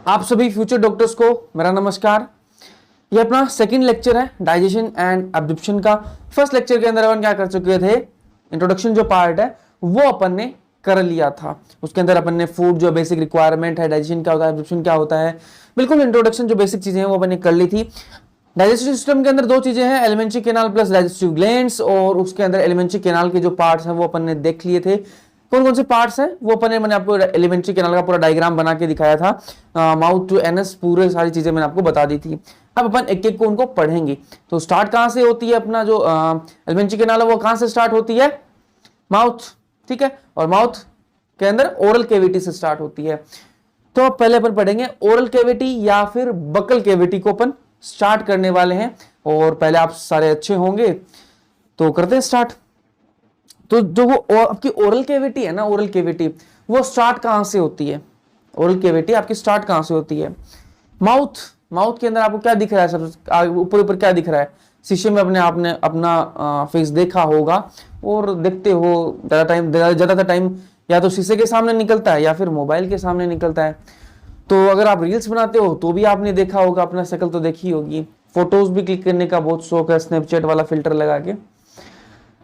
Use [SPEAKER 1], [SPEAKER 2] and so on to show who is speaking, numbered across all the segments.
[SPEAKER 1] आप सभी future doctors को मेरा नमस्कार। ये अपना सेकंड लेक्चर है डाइजेशन एंड एब्जॉर्प्शन का। फर्स्ट लेक्चर के अंदर अपन क्या कर चुके थे, इंट्रोडक्शन जो पार्ट है वो अपन ने कर लिया था। उसके अंदर अपन ने फूड जो बेसिक रिक्वायरमेंट है, डाइजेशन क्या होता है, एब्जॉर्प्शन क्या होता है, बिल्कुल इंट्रोडक्शन जो बेसिक चीजें हैं वो अपन ने कर ली थी। डाइजेस्टिव सिस्टम के अंदर दो चीजें हैं, alimentary canal plus digestive glands, और उसके अंदर एलिमेंट्री कैनाल के जो पार्ट्स हैं वो अपन ने देख लिए थे। कौन कौन से पार्ट्स हैं वो अपन ने, मैंने आपको एलिमेंट्री कैनाल का पूरा डायग्राम बना के दिखाया था, माउथ टू एनस, पूरे सारी चीजें मैंने आपको बता दी थी। अब अपन एक एक को उनको पढ़ेंगे। तो स्टार्ट कहां से होती है, अपना जो एलिमेंट्री कैनाल है वो कहां से स्टार्ट होती है, माउथ, ठीक है, और माउथ के अंदर ओरल कैविटी से स्टार्ट होती है। तो पहले अपन पढ़ेंगे ओरल कैविटी या फिर बकल कैविटी को अपन स्टार्ट करने वाले हैं। और पहले आप सारे अच्छे होंगे तो करते हैं स्टार्ट। तो जो वो आपकी ओरल कैविटी है ना, ओरल कैविटी वो स्टार्ट कहां से होती है, ओरल कैविटी आपकी स्टार्ट कहां से होती है, माउथ। माउथ के अंदर आपको क्या दिख रहा है, सबसे ऊपर ऊपर क्या दिख रहा है, शीशे में आपने अपना फेस देखा होगा और देखते हो ज्यादातर टाइम या तो शीशे के सामने निकलता है या फिर मोबाइल के सामने निकलता है। तो अगर आप रील्स बनाते हो तो भी आपने देखा होगा, अपना शक्ल तो देखी होगी। फोटोज भी क्लिक करने का बहुत शौक है, स्नैपचैट वाला फिल्टर लगा के।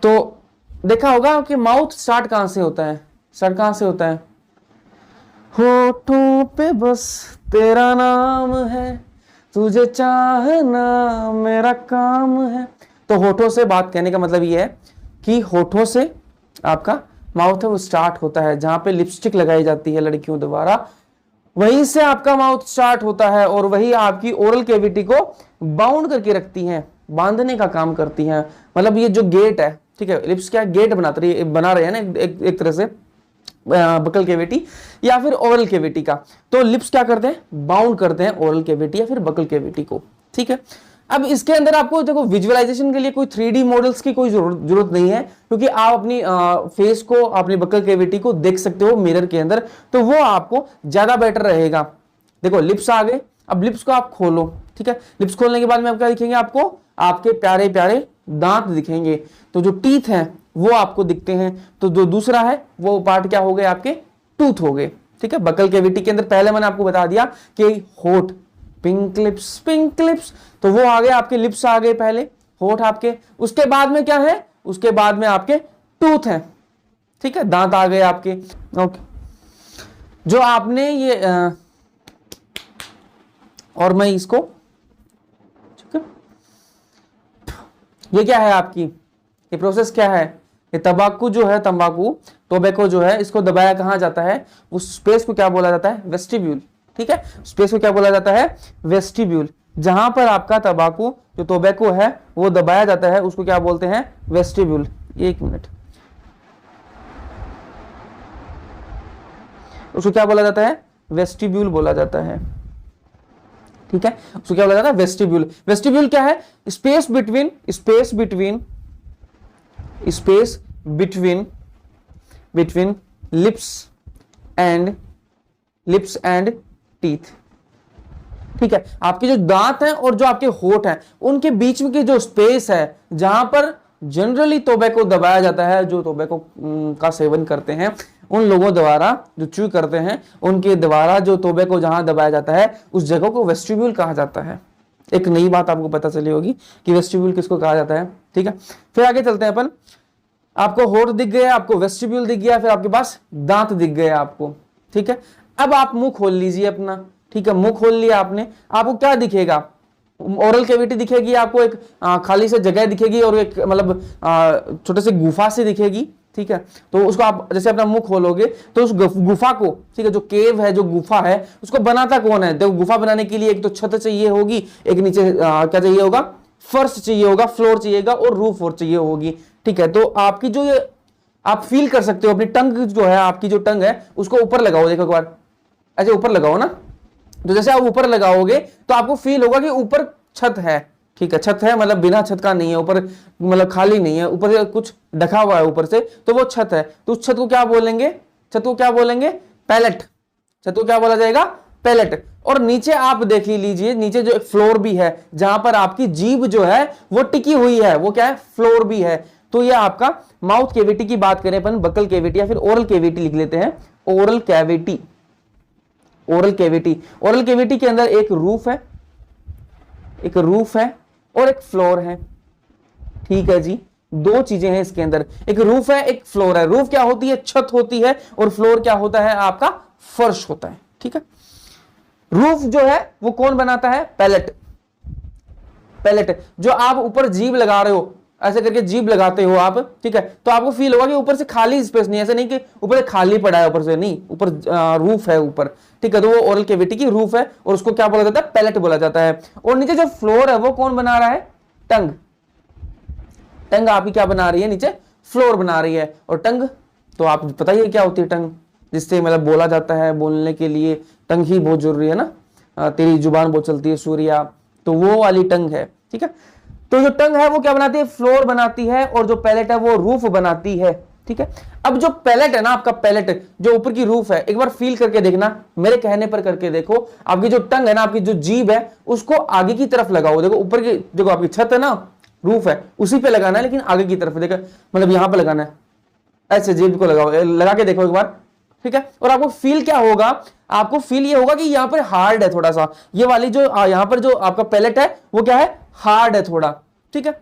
[SPEAKER 1] तो देखा होगा कि माउथ स्टार्ट कहां से होता है, स्टार्ट कहां से होता है, होठों पे बस तेरा नाम है, तुझे चाहना मेरा काम है। तो होठों से बात कहने का मतलब ये है कि होठों से आपका माउथ है वो स्टार्ट होता है, जहां पे लिपस्टिक लगाई जाती है लड़कियों द्वारा, वहीं से आपका माउथ स्टार्ट होता है। और वही आपकी ओरल कैविटी को बाउंड करके रखती है, बांधने का काम करती है। मतलब ये जो गेट है, ठीक है, लिप्स क्या गेट बना रहे हैं ना एक तरह से बकल कैविटी या फिर ओरल कैविटी का। तो लिप्स क्या करते हैं, बाउंड करते हैं ओरल कैविटी या फिर बकल कैविटी को, ठीक है। अब इसके अंदर आपको देखो विजुअलाइजेशन के लिए कोई 3D मॉडल्स की कोई जरूरत नहीं है, क्योंकि आप अपनी फेस को, अपनी बकल कैविटी को देख सकते हो मिरर के अंदर, तो वो आपको ज्यादा बेटर रहेगा। देखो लिप्स आ गए, अब लिप्स को आप खोलो, ठीक है। लिप्स खोलने के बाद में आप क्या दिखेंगे, आपको आपके प्यारे प्यारे दांत दिखेंगे। तो जो टीथ हैं वो आपको दिखते हैं। तो जो दूसरा है वो पार्ट क्या हो गए, आपके टूथ हो गए, ठीक है। बकल कैविटी के अंदर पहले मैंने आपको बता दिया कि होठ, पिंक लिप्स, तो वो आ गए, आपके लिप्स आ गए पहले, होठ आपके। उसके बाद में क्या है, उसके बाद में आपके टूथ हैं, ठीक है, दांत आ गए आपके। ओके, जो आपने ये और मैं इसको, ठीक है, ये क्या है आपकी, ये प्रोसेस क्या है, ये तंबाकू जो है, टोबैको जो है, इसको दबाया कहां जाता है, उस स्पेस को क्या बोला जाता है, वेस्टिब्यूल, ठीक है। स्पेस को क्या बोला जाता है, वेस्टिब्यूल। जहां पर आपका तंबाकू जो टोबैको है वो दबाया जाता है उसको क्या बोलते हैं, वेस्टिब्यूल। एक मिनट, उसको क्या बोला जाता है, वेस्टिब्यूल बोला जाता है, ठीक है। उसको क्या बोला जाता है, वेस्टिब्यूल। वेस्टिब्यूल क्या है, space between lips and teeth, ठीक है। आपके जो दांत हैं और जो आपके होठ हैं उनके बीच में की जो स्पेस है, जहां पर जनरली टोबैको दबाया जाता है, जो टोबैको का सेवन करते हैं उन लोगों द्वारा, जो च्यू करते हैं उनके द्वारा जो टोबैको जहां दबाया जाता है उस जगह को वेस्टिब्यूल कहा जाता है। एक नई बात आपको पता चली होगी कि वेस्टिब्यूल किसको कहा जाता है, ठीक है। फिर आगे चलते हैं अपन। आपको होठ दिख गया, आपको वेस्टिब्यूल दिख गया, फिर आपके पास दांत दिख गए आपको, ठीक है। अब आप मुंह खोल लीजिए अपना, ठीक है। मुंह खोल लिया आपने, आपको क्या दिखेगा, ओरल कैविटी दिखेगी आपको, एक खाली से जगह दिखेगी और एक मतलब छोटे से गुफा से दिखेगी, ठीक है। तो उसको आप जैसे अपना मुंह खोलोगे तो उस गुफा को, ठीक है, जो केव है, जो गुफा है, उसको बनाता कौन है। देखो गुफा बनाने के लिए एक तो छत चाहिए होगी, एक नीचे क्या चाहिए होगा, फर्श चाहिए होगा, फ्लोर चाहिएगा और रूफ और चाहिए होगी, ठीक है। तो आपकी जो ये आप फील कर सकते हो, अपनी टंग जो है, आपकी जो टंग है उसको ऊपर लगाओ, देखो एक बार ऐसे ऊपर लगाओ ना। तो जैसे आप ऊपर लगाओगे तो आपको फील होगा कि ऊपर छत है, ठीक है। छत है मतलब बिना छत का नहीं है, ऊपर मतलब खाली नहीं है, ऊपर से कुछ ढका हुआ है ऊपर से, तो वो छत है। तो उस छत को क्या बोलेंगे, पैलेट। छत को क्या बोला जाएगा, पैलेट। और नीचे आप देख लीजिए, नीचे जो एक फ्लोर भी है जहां पर आपकी जीभ जो है वो टिकी हुई है, वो क्या है, फ्लोर भी है। तो ये आपका माउथ कैविटी की बात करें अपन, बकल कैविटी या फिर ओरल कैविटी लिख लेते हैं, oral cavity. Oral cavity. Oral cavity के अंदर एक रूफ है, एक रूफ है और एक फ्लोर है। ठीक है जी, दो चीजें हैं इसके अंदर, एक रूफ है एक फ्लोर है। रूफ क्या होती है? छत होती है, और फ्लोर क्या होता है? आपका फर्श होता है। ठीक है, रूफ जो है वो कौन बनाता है? पैलेट। पैलेट जो आप ऊपर जीभ लगा रहे हो, ऐसे करके जीभ लगाते हो आप, ठीक है, तो आपको फील होगा कि ऊपर से खाली स्पेस नहीं, ऐसे नहीं कि ऊपर से खाली पड़ा है, ऊपर से नहीं, ऊपर रूफ है ऊपर। ठीक है, तो वो ओरल कैविटी की रूफ है और उसको क्या बोला जाता है? पैलेट बोला जाता है। और नीचे जो फ्लोर है वो कौन बना रहा है? टंग। टंग आपकी क्या बना रही है? नीचे फ्लोर बना रही है। और टंग तो आप पता ही है क्या होती है टंग, जिससे मतलब बोला जाता है, बोलने के लिए टंग ही बहुत जरूरी है ना, तेरी जुबान बहुत चलती है सूर्या, तो वो वाली टंग है। ठीक है, तो जो टंग है वो क्या बनाती है? फ्लोर बनाती है, और जो पैलेट है वो रूफ बनाती है। ठीक है, अब जो पैलेट है ना आपका, पैलेट जो ऊपर की रूफ है, एक बार फील करके देखना, मेरे कहने पर करके देखो। आपकी जो टंग है ना, आपकी जो जीभ है, उसको आगे की तरफ लगाओ। देखो ऊपर की, देखो आपकी छत है ना, रूफ है, उसी पे लगाना है, लेकिन आगे की तरफ देखो, मतलब यहां पे लगाना है, ऐसे जीभ को लगाओ, लगा के देखो एक बार। ठीक है, और आपको फील क्या होगा? आपको फील ये होगा कि यहाँ पर हार्ड है थोड़ा सा, ये वाली जो यहाँ पर जो आपका पैलेट है वो क्या है? हार्ड है थोड़ा। ठीक है,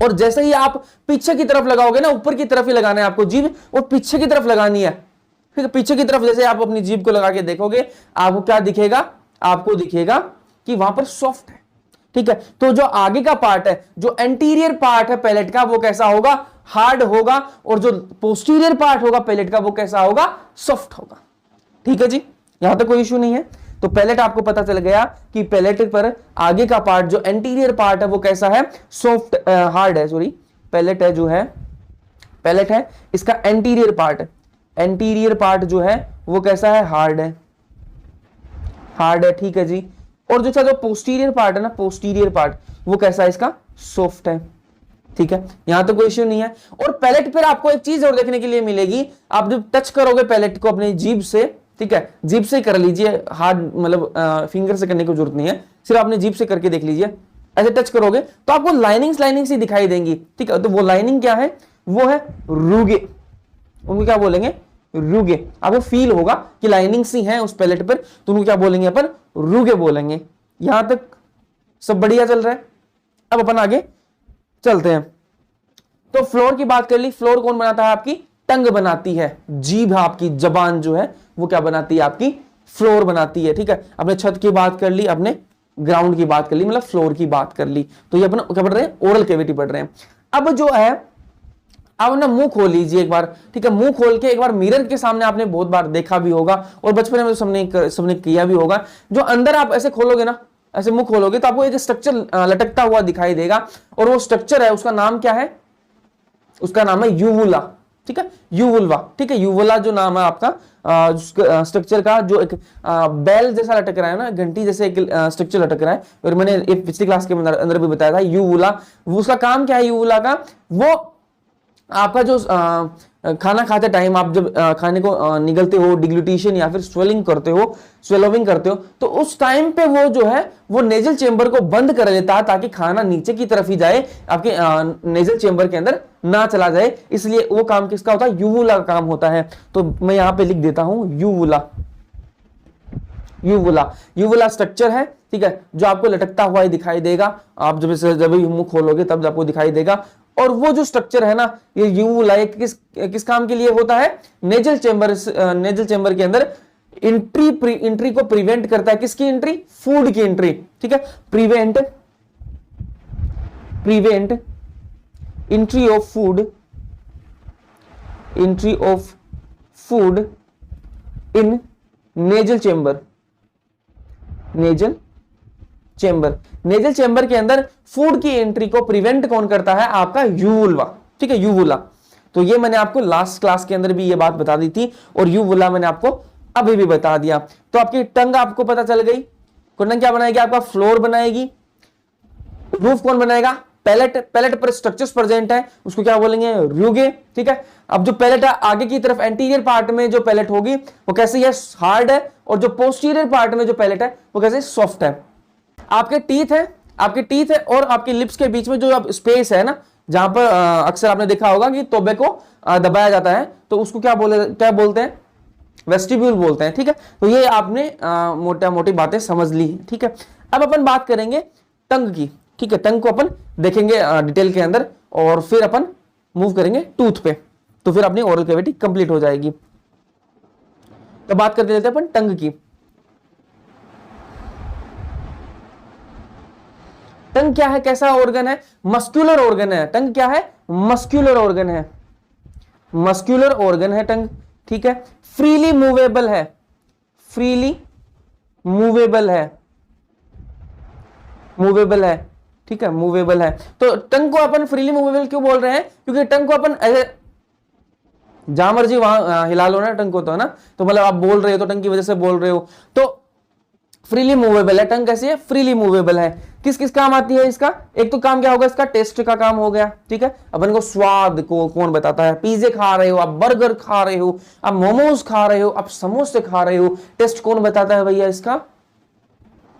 [SPEAKER 1] और जैसे ही आप पीछे की तरफ लगाओगे ना, ऊपर की तरफ ही लगाना है आपको जीभ, और पीछे की तरफ लगानी है। ठीक है, पीछे की तरफ जैसे आप अपनी जीभ को लगा के देखोगे, आपको क्या दिखेगा? आपको दिखेगा कि वहां पर सॉफ्ट है। ठीक है, तो जो आगे का पार्ट है, जो एंटीरियर पार्ट है पैलेट का, वो कैसा होगा? हार्ड होगा, और जो पोस्टीरियर पार्ट होगा पैलेट का, वो कैसा होगा? सॉफ्ट होगा। ठीक है जी, यहां तक कोई इश्यू नहीं है। तो पैलेट आपको पता चल गया कि पैलेट पर आगे का पार्ट, जो एंटीरियर पार्ट है, वो कैसा है? सॉफ्ट, हार्ड है, सॉरी, पैलेट है जो है, पैलेट है, इसका एंटीरियर पार्ट, एंटीरियर पार्ट जो है वो कैसा है? हार्ड है, हार्ड है। ठीक है जी, और जो पोस्टीरियर पार्ट है ना, पोस्टीरियर पार्ट, वो कैसा है? इसका सॉफ्ट है। ठीक है, यहां तो कोई इश्यू नहीं है। और पैलेट पर आपको एक चीज और देखने के लिए मिलेगी, आप जब टच करोगे पैलेट को अपनी जीभ से, ठीक है, जीभ से कर लीजिए, हाथ मतलब फिंगर से करने की जरूरत नहीं है, सिर्फ आपने जीभ से करके देख लीजिए। ऐसे टच करोगे तो आपको लाइनिंग्स लाइनिंग्स ही दिखाई देंगी। ठीक है, तो वो लाइनिंग क्या है? वो है रुगे, उनको क्या बोलेंगे? रुगे। आपको फील होगा कि लाइनिंग सी है उस पैलेट पर, तो उनको क्या बोलेंगे अपन? रुगे बोलेंगे। यहां तक सब बढ़िया चल रहा है। अब अपन आगे चलते हैं। तो फ्लोर की बात कर ली, फ्लोर कौन बनाता है? आपकी टंग बनाती है, जीभ, आपकी जबान जो है वो क्या बनाती है? आपकी फ्लोर बनाती है। ठीक है, अपने छत की बात कर ली, अपने ग्राउंड की बात कर ली, मतलब फ्लोर की बात कर ली। तो ये अपन क्या पढ़ रहे हैं? ओरल कैविटी पढ़ रहे हैं। अब जो है, अब ना मुंह खोल लीजिए एक बार। ठीक है, मुंह खोल के एक बार मिरर के सामने, आपने बहुत बार देखा भी होगा और बचपन में सबने किया भी होगा। जो अंदर आप ऐसे खोलोगे ना, ऐसे मुंह खोलोगे, तो आपको एक स्ट्रक्चर लटकता हुआ दिखाई देगा, और वो स्ट्रक्चर है, उसका नाम क्या है? उसका नाम है यूवुला। ठीक है, यूवुल्वा। ठीक है, यूवुला जो नाम है आपका स्ट्रक्चर का, जो एक बेल जैसा लटक रहा है ना, घंटी जैसे एक स्ट्रक्चर लटक रहा है, और मैंने एक पिछली क्लास के अंदर भी बताया था यूवुला। उसका काम क्या है यूवुला का? वो आपका जो खाना खाते टाइम आप जब खाने को निगलते हो, डिग्लूटिशन या फिर स्वेलिंग करते हो, स्वेलोविंग करते हो, तो उस टाइम पे वो जो है वो नेजल चेंबर को बंद कर लेता है, ताकि खाना नीचे की तरफ ही जाए, आपके नेजल चेंबर के अंदर ना चला जाए। इसलिए वो काम किसका होता है? यूवुला का काम होता है। तो मैं यहां पे लिख देता हूं यूवुला। यूवुला, यूवुला स्ट्रक्चर है, ठीक है, जो आपको लटकता हुआ ही दिखाई देगा। आप जब मुंह खोलोगे तब आपको दिखाई देगा। और वो जो स्ट्रक्चर है ना, ये यूवुला किस काम के लिए होता है? नेजल चेंबर के अंदर एंट्री को प्रिवेंट करता है। किसकी एंट्री? फूड की एंट्री। ठीक है, prevent entry of food in nasal chamber के अंदर फूड की एंट्री को प्रिवेंट कौन करता है? आपका यूवुला। ठीक है, यूवुला। तो ये मैंने आपको लास्ट क्लास के अंदर भी ये बात बता दी थी, और यूवुला मैंने आपको अभी भी बता दिया। तो आपकी टंग आपको पता चल गई। टंग क्या बनाएगी? आपका फ्लोर बनाएगी। रूफ कौन बनाएगा? पैलेट। पैलेट पर स्ट्रक्चर्स प्रेजेंट है, उसको क्या बोलेंगे? रुगे। ठीक है, अब जो पैलेट है आगे की तरफ, एंटीरियर पार्ट में जो पैलेट होगी वो कैसी है? हार्ड है। और जो पोस्टीरियर पार्ट में जो पैलेट है वो कैसे? सॉफ्ट है। आपके टीथ है और आपके लिप्स के बीच में जो स्पेस है ना, जहां पर अक्सर आपने देखा होगा कि तोबे को दबाया जाता है, तो उसको क्या बोलते हैं? वेस्टिब्यूल बोलते हैं, ठीक है। तो ये आपने मोटा मोटी बातें समझ ली, ठीक है। अब अपन बात करेंगे टंग की, ठीक है। टंग को अपन देखेंगे डिटेल के अंदर और फिर अपन मूव करेंगे टूथ पे, तो फिर अपनी ओरल कैविटी कंप्लीट हो जाएगी। तो बात करते लेते हैं अपन टंग की। टंग क्या है, कैसा ऑर्गन है? मस्क्यूलर ऑर्गन है। टंग क्या है? मस्क्यूलर ऑर्गन है, मस्क्यूलर ऑर्गन है टंग, ठीक है। फ्रीली मूवेबल है, फ्रीली मूवेबल है, मूवेबल है, ठीक है, मूवेबल है। तो टंग को अपन फ्रीली मूवेबल क्यों बोल रहे हैं? क्योंकि टंग को अपन ऐसे जहां मर्जी वहां हिला लो ना टंग को, तो है ना। तो मतलब आप बोल रहे हो तो टंग की वजह से बोल रहे हो, तो फ्रीली मूवेबल है। टंग कैसी है? फ्रीली मूवेबल है। किस किस काम आती है इसका? एक तो काम क्या होगा इसका? टेस्ट का काम हो गया, ठीक है। अपन को स्वाद को कौन बताता है? पिज्जे खा रहे हो आप, बर्गर खा रहे हो आप, मोमोज खा रहे हो आप, समोसे खा रहे हो, टेस्ट कौन बताता है भैया? इसका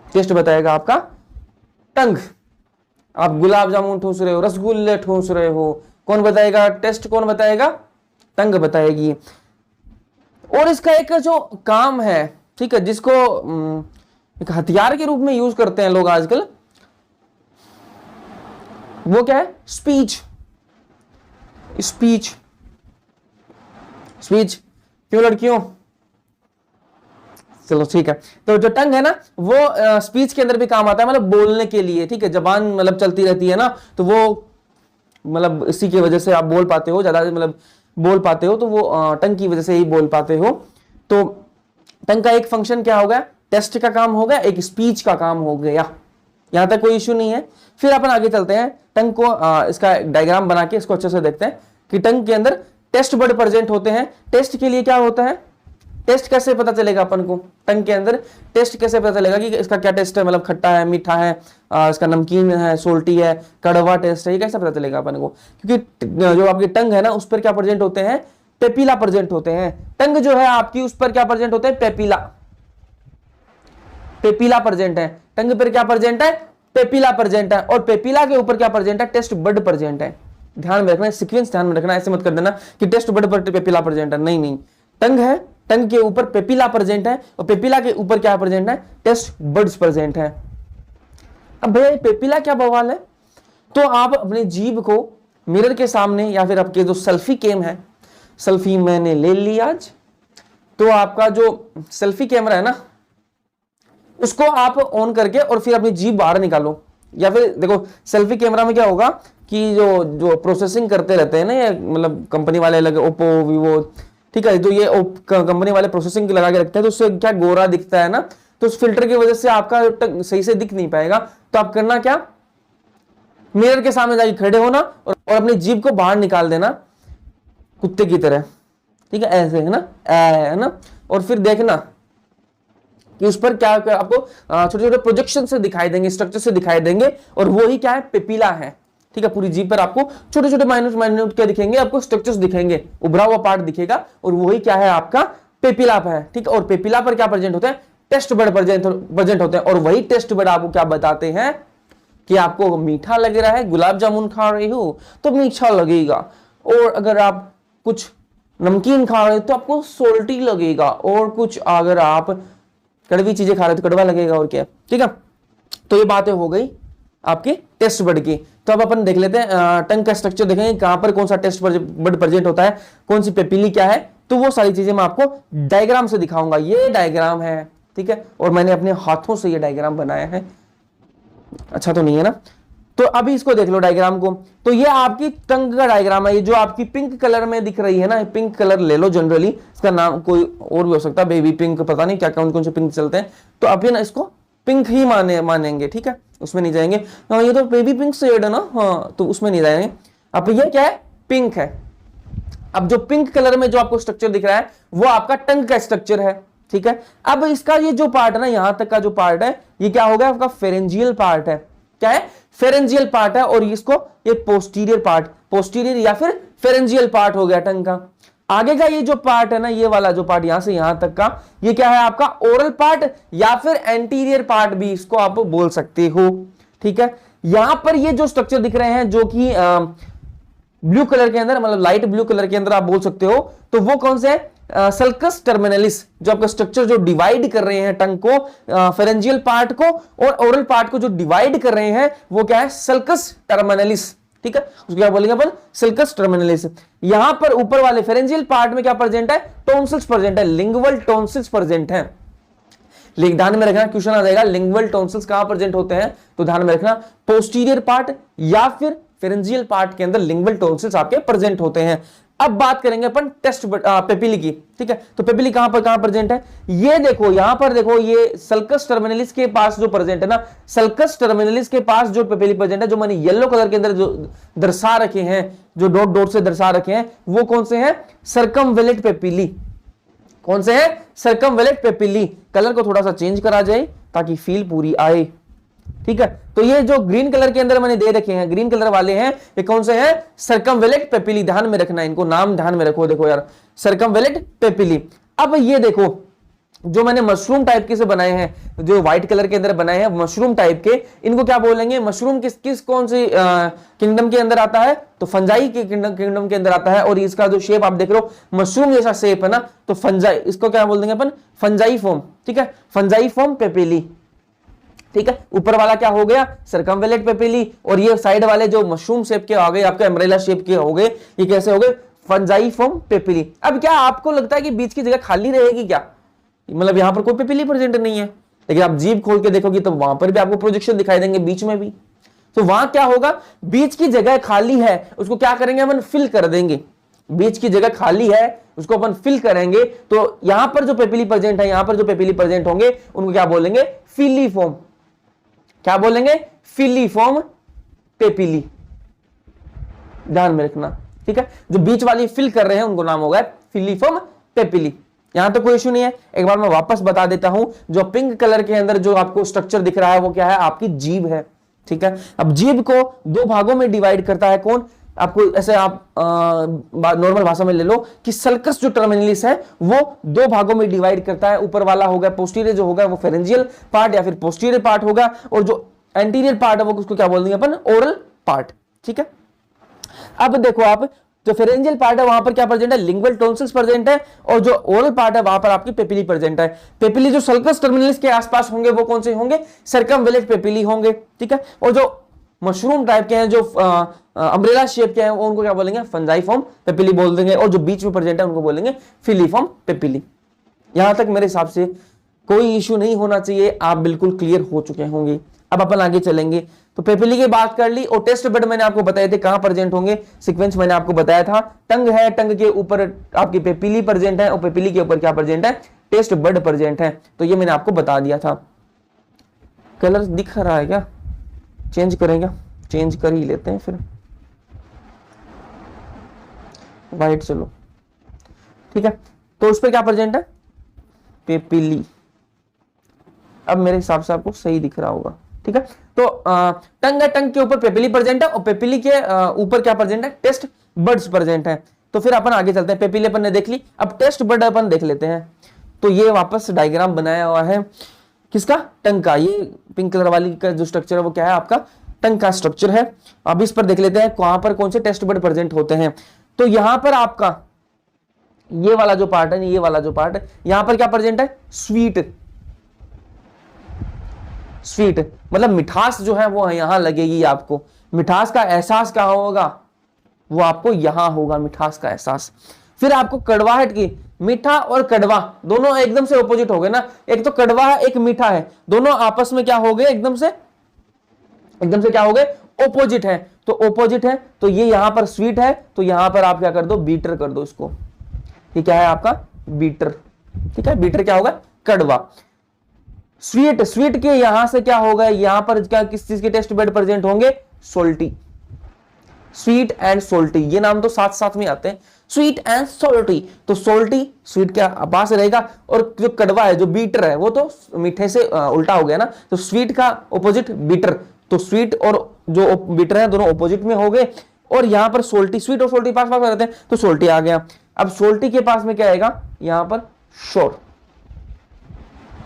[SPEAKER 1] टेस्ट बताएगा आपका टंग। आप गुलाब जामुन ठूस रहे हो, रसगुल्ले ठूस रहे हो, कौन बताएगा? टेस्ट कौन बताएगा? टंग बताएगी। और इसका एक जो काम है, ठीक है, जिसको एक हथियार के रूप में यूज करते हैं लोग आजकल, वो क्या है? स्पीच। स्पीच, स्पीच क्यों लड़कियों? चलो ठीक है। तो जो टंग है ना वो स्पीच के अंदर भी काम आता है, मतलब बोलने के लिए, ठीक है। जबान मतलब चलती रहती है ना, तो वो मतलब इसी की वजह से आप बोल पाते हो, ज्यादा मतलब बोल पाते हो, तो वो टंग की वजह से ही बोल पाते हो। तो टंग का एक फंक्शन क्या हो गया? टेस्ट का काम हो गया, एक स्पीच का काम हो गया। यहां तक कोई इश्यू नहीं है। फिर अपन आगे चलते हैं, टंग को इसका डायग्राम बना के इसको अच्छे से देखते हैं कि टंग के अंदर टेस्ट बड प्रेजेंट होते हैं। टेस्ट के लिए क्या होता है? टेस्ट कैसे पता चलेगा अपन को? टंग के अंदर टेस्ट कैसे पता चलेगा कि इसका क्या टेस्ट है? मतलब खट्टा है, मीठा है, इसका नमकीन है, सोल्टी है, कड़वा टेस्ट है, ये कैसे पता चलेगा अपन को? क्योंकि जो आपकी टंग है ना उस पर क्या प्रेजेंट होते हैं? पेपिला प्रेजेंट होते हैं। टंग जो है आपकी उस पर क्या प्रेजेंट होते हैं? पेपिला, पेपिला प्रेजेंट है। टंग पर क्या प्रेजेंट है? पेपिला प्रेजेंट है। और पेपिला के ऊपर क्या प्रेजेंट है? टेस्ट बड प्रेजेंट है। ध्यान में रखना, सीक्वेंस ध्यान में रखना, ऐसे मत कर देना कि टेस्ट बड पर पेपिला प्रेजेंट है। नहीं नहीं, टंग है, टंग के ऊपर पेपिला प्रेजेंट है और पेपिला के ऊपर क्या प्रेजेंट है? टेस्ट बड्स प्रेजेंट है। अब भैया पेपिला क्या बवाल है? तो आप अपनी जीभ को मिरर के सामने या फिर आपके जो सेल्फी कैम है, सेल्फी मैंने ले ली आज, तो आपका जो सेल्फी कैमरा है ना उसको आप ऑन करके और फिर अपनी जीभ बाहर निकालो। या फिर देखो सेल्फी कैमरा में क्या होगा कि जो जो प्रोसेसिंग करते रहते हैं ना, ये मतलब कंपनी वाले लगे, ओप्पो, वीवो, ठीक है, तो ये कंपनी वाले प्रोसेसिंग लगा के रखते हैं, तो उससे क्या गोरा दिखता है ना, तो उस फिल्टर की वजह से आपका सही से दिख नहीं पाएगा। तो आप करना क्या? मिरर के सामने जाके खड़े होना और अपनी जीभ को बाहर निकाल देना कुत्ते की तरह, ठीक है, ऐसे है ना, है ना। और फिर देखना कि उस पर क्या आपको छोटे छोटे प्रोजेक्शन से दिखाई देंगे, स्ट्रक्चर से दिखाई देंगे, और वो ही क्या है? पेपिला है, ठीक है। पूरी जीभ पर आपको छोटे छोटे माइन्यूट माइन्यूट क्या दिखेंगे? आपको स्ट्रक्चर्स दिखेंगे, उभरा हुआ पार्ट दिखेगा, और वही क्या है? आपका पेपिला है, ठीक है। और पेपिला पर क्या प्रेजेंट होता है? टेस्ट बड प्रेजेंट होते हैं। और वही टेस्ट बड आपको क्या बताते हैं कि आपको मीठा लग रहा है, गुलाब जामुन खा रहे हो तो मीठा लगेगा, और अगर आप कुछ नमकीन खा रहे हो तो आपको सोल्टी लगेगा, और कुछ अगर आप कड़वी चीजें खा रहे हो तो कड़वा लगेगा, और क्या, ठीक है। तो ये बातें हो गई आपके टेस्ट बड की। तो अब अपन देख लेते हैं टंग का स्ट्रक्चर, देखेंगे कहां पर कौन सा टेस्ट बड प्रेजेंट होता है, कौन सी पेपिली क्या है, तो वो सारी चीजें मैं आपको डायग्राम से दिखाऊंगा। ये डायग्राम है, ठीक है, और मैंने अपने हाथों से ये डायग्राम बनाया है। अच्छा तो नहीं है ना? तो अभी इसको देख लो डायग्राम को। तो ये आपकी टंग का डायग्राम है। ये जो आपकी पिंक कलर में दिख रही है ना, पिंक कलर ले लो, जनरली इसका नाम कोई और भी हो सकता है, बेबी पिंक, पता नहीं क्या कौन कौन से पिंक चलते हैं, तो अभी ना इसको पिंक ही मानेंगे, ठीक है, उसमें नहीं जाएंगे। हाँ ये तो बेबी पिंक शेड है ना, हाँ तो उसमें नहीं जाएंगे। अब ये क्या है? पिंक है। अब जो पिंक कलर में जो आपको स्ट्रक्चर दिख रहा है वो आपका टंग का स्ट्रक्चर है, ठीक है। अब इसका ये जो पार्ट है ना, यहां तक का जो पार्ट है, ये क्या हो गया? आपका फेरेंजियल पार्ट है। क्या है? फेरेंजियल पार्ट है। और इसको ये पोस्टीरियर पार्ट, पोस्टीरियर या फिर फेरेंजियल पार्ट हो गया टंग का। आगे का ये जो पार्ट है ना, ये वाला जो पार्ट यहां से यहां तक का, ये क्या है? आपका ओरल पार्ट या फिर एंटीरियर पार्ट भी इसको आप बोल सकते हो, ठीक है। यहां पर ये जो स्ट्रक्चर दिख रहे हैं जो कि ब्लू कलर के अंदर, मतलब लाइट ब्लू कलर के अंदर आप बोल सकते हो, तो वो कौन से है? सल्कस टर्मिनलिस, जो आपका स्ट्रक्चर जो डिवाइड कर रहे हैं टंग को, फेरेंजियल पार्ट को और ओरल पार्ट को जो डिवाइड कर रहे हैं वो क्या है, सल्कस टर्मिनलिस। ठीक है, उसको क्या बोलेंगे अपन, सल्कस टर्मिनलिस। यहां पर ऊपर वाले फेरेंजियल पार्ट में क्या प्रेजेंट है, टॉन्सिल्स प्रेजेंट है, लिंगुअल टॉन्सिल्स प्रेजेंट है। ध्यान में रखना, क्वेश्चन आ जाएगा लिंगुअल टॉन्सिल्स कहां प्रेजेंट होते हैं, तो ध्यान में रखना पोस्टीरियर पार्ट या फिर फेरेंजियल पार्ट के अंदर लिंगुअल टॉन्सिल्स आपके प्रेजेंट होते हैं। अब बात करेंगे अपन टेस्ट पेपिली की। ठीक है, तो पेपिली कहां प्रेजेंट है, ये देखो यहां पर देखो, ये सल्कस टर्मिनलिस के पास जो प्रेजेंट है ना, सल्कस टर्मिनलिस के पास जो पेपिली प्रेजेंट है, जो मैंने येलो कलर के अंदर जो दर्शा रखे हैं, जो डॉट डॉट से दर्शा रखे हैं, वो कौन से हैं, सर्कमवेलेट पेपिली। कौन से हैं, सर्कमवेलेट पेपिली। कलर को थोड़ा सा चेंज करा जाए ताकि फील पूरी आए। ठीक है, तो ये जो ग्रीन कलर के अंदर मैंने दे रखे हैं, ग्रीन कलर वाले हैं, ये कौन से हैं, सर्कमवेलेट पेपिली। ध्यान में रखना, इनको नाम ध्यान में रखो। देखो यार, सर्कमवेलेट पेपिली। अब ये देखो जो मैंने मशरूम टाइप के से बनाए हैं, जो व्हाइट कलर के अंदर बनाए हैं मशरूम टाइप के, इनको क्या बोलेंगे, मशरूम किस कौन सी किंगडम के अंदर आता है, तो फंजाई के किंगडम के अंदर आता है। और इसका जो शेप आप देख रहे हो मशरूम जैसा शेप है ना, तो फंजाई, इसको क्या बोल देंगे अपन, फंजाई फॉर्म। ठीक है, फंजाई फॉर्म पेपिली। ठीक है, ऊपर वाला क्या हो गया, सर्कमवेलेट पेपिली, और ये साइड वाले जो मशरूम शेप के आ गए, आपके अम्ब्रेला शेप के हो गए, ये कैसे हो गए, फंजाई फॉर्म पेपिली। अब क्या आपको लगता है कि बीच की जगह खाली रहेगी क्या, मतलब यहां पर कोई पेपिली प्रेजेंट नहीं है, लेकिन आप जीभ खोल के देखोगे तो वहां पर भी आपको प्रोजेक्शन दिखाई देंगे, बीच में भी। तो वहां क्या होगा, बीच की जगह खाली है, उसको क्या करेंगे अपन, फिल कर देंगे। बीच की जगह खाली है, उसको अपन फिल करेंगे, तो यहां पर जो पेपिली प्रेजेंट है, यहां पर जो पेपिली प्रेजेंट होंगे उनको क्या बोलेंगे, फिलीफॉर्म। क्या बोलेंगे, फिलीफॉर्म पेपिली। ध्यान में रखना। ठीक है, जो बीच वाली फिल कर रहे हैं उनको नाम होगा फिलीफॉर्म पेपिली। यहां तो कोई इशू नहीं है। एक बार मैं वापस बता देता हूं, जो पिंक कलर के अंदर जो आपको स्ट्रक्चर दिख रहा है वो क्या है, आपकी जीभ है। ठीक है, अब जीभ को दो भागों में डिवाइड करता है कौन, आपको ऐसे आप नॉर्मल भाषा में ले लो कि सल्कस जो टर्मिनलिस है वो दो भागों में डिवाइड करता है। ऊपर वाला होगा पोस्टीरियर, जो होगा वो फेरेंजियल पार्ट या फिर पोस्टीरियर पार्ट होगा, और जो एंटीरियर पार्ट है वो उसको क्या बोल देंगे अपन, ओरल पार्ट। ठीक है, अब देखो आप, जो फेरेंजियल पार्ट है वहां पर क्या प्रेजेंट है, लिंगुअल टॉन्सिल्स प्रेजेंट है, और जो ओरल पार्ट है वहां पर आपकी पेपिली प्रेजेंट है। पेपिली जो सल्कस टर्मिनलिस के आसपास होंगे वो कौन से होंगे, सर्कमवेलेट पेपिली होंगे। ठीक है, और जो मशरूम टाइप के हैं, जो अम्ब्रेला शेप के हैं, उनको क्या बोलेंगे, फंजाइफॉर्म पेपिली बोल देंगे, और जो बीच में प्रेजेंट है उनको बोलेंगे फिलीफॉर्म पेपिली। यहां तक मेरे हिसाब से कोई इश्यू नहीं होना चाहिए, आप बिल्कुल क्लियर हो चुके होंगे। अब अपन आगे चलेंगे, तो पेपिली की बात कर ली, और टेस्ट बड मैंने आपको बताए थे कहां प्रेजेंट होंगे, सीक्वेंस मैंने आपको बताया था, टंग है, टंग के ऊपर आपकी पेपिली प्रेजेंट है, और पेपिली के ऊपर क्या प्रेजेंट है, टेस्ट बड प्रेजेंट है। तो ये मैंने आपको बता दिया था। कलर दिख रहा है क्या, चेंज करेंगे, चेंज कर ही लेते हैं फिर, वाइट चलो। ठीक है, तो उस पर क्या प्रेजेंट है, पेपिली। अब मेरे हिसाब से आपको सही दिख रहा होगा। ठीक है, तो टंग है, टंग के ऊपर पेपिली प्रेजेंट है, और पेपिली के ऊपर क्या प्रेजेंट है, टेस्ट बर्ड्स प्रेजेंट है। तो फिर अपन आगे चलते हैं, पेपिली अपन ने देख ली, अब टेस्ट बर्ड अपन देख लेते हैं। तो ये वापस डायग्राम बनाया हुआ है किसका, टंग का। ये पिंक कलर वाली का जो स्ट्रक्चर है वो क्या है, आपका टंग का स्ट्रक्चर है। अब इस पर देख लेते हैं वहां पर कौन से टेस्ट बर्ड प्रेजेंट होते हैं। तो यहां पर आपका ये वाला जो पार्ट है, ये वाला जो पार्ट है, यहां पर क्या प्रेजेंट है, स्वीट। स्वीट मतलब मिठास जो है वो यहां लगेगी आपको। मिठास का एहसास कहां होगा, वो आपको यहां होगा, मिठास का एहसास। फिर आपको कड़वाहट की, मीठा और कड़वा दोनों एकदम से ऑपोजिट हो गए ना, एक तो कड़वा है एक मीठा है, दोनों आपस में क्या हो गए, एकदम से क्या हो गए, ऑपोजिट है। तो ऑपोजिट है, तो ये यहां पर स्वीट है, तो यहां पर आप क्या कर दो, बीटर कर दो इसको। ये क्या है आपका, बीटर। ठीक है, बीटर क्या होगा, कड़वा। स्वीट, स्वीट के यहां से क्या होगा, यहां पर क्या किस चीज के टेस्ट बर्ड प्रेजेंट होंगे, सोल्टी। स्वीट एंड सोल्टी, ये नाम तो साथ साथ में आते हैं, स्वीट एंड सोल्टी। तो सोल्टी स्वीट के पास रहेगा, और जो कड़वा है, जो बीटर है, वो तो मीठे से उल्टा हो गया ना, तो स्वीट का ऑपोजिट बीटर। तो स्वीट और जो बीटर है दोनों ऑपोजिट में हो गए, और यहां पर सोल्टी, स्वीट और सोल्टी पास पास रहते हैं, तो सोल्टी आ गया। अब सोल्टी के पास में क्या आएगा, यहां पर शोर,